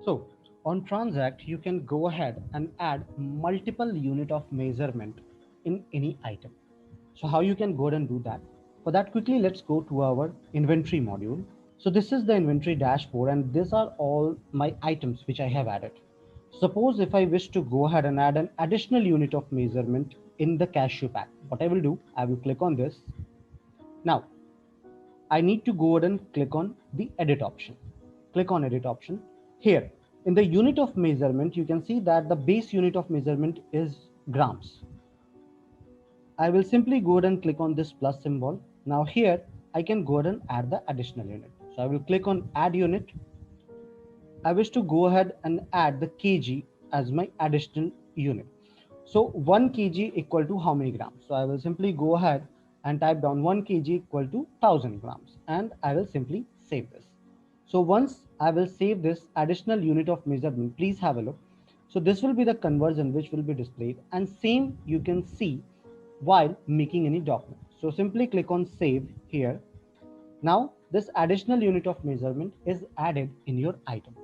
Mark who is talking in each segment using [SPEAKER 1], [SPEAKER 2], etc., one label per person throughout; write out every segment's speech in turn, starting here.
[SPEAKER 1] So on TranZact, you can go ahead and add multiple unit of measurement in any item. So how you can go ahead and do that? For that, quickly, let's go to our inventory module. So this is the inventory dashboard, and these are all my items which I have added. Suppose if I wish to go ahead and add an additional unit of measurement in the cashew pack, what I will do, I will click on this. Now I need to go ahead and click on the edit option. Click on edit option. Here in the unit of measurement, you can see that the base unit of measurement is grams. I will simply go ahead and click on this plus symbol. Now here I can go ahead and add the additional unit. So I will click on add unit. I wish to go ahead and add the kg as my additional unit. So 1 kg equal to how many grams? So I will simply go ahead and type down 1 kg equal to 1000 grams, and I will simply save this. So once I will save this additional unit of measurement, please have a look. So this will be the conversion which will be displayed, and same you can see while making any document. So simply click on save here. Now this additional unit of measurement is added in your item.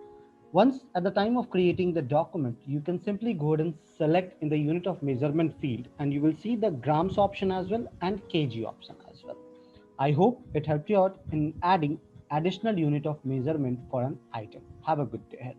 [SPEAKER 1] Once at the time of creating the document, you can simply go ahead and select in the unit of measurement field, and you will see the grams option as well and kg option as well. I hope it helped you out in adding additional unit of measurement for an item. Have a good day ahead.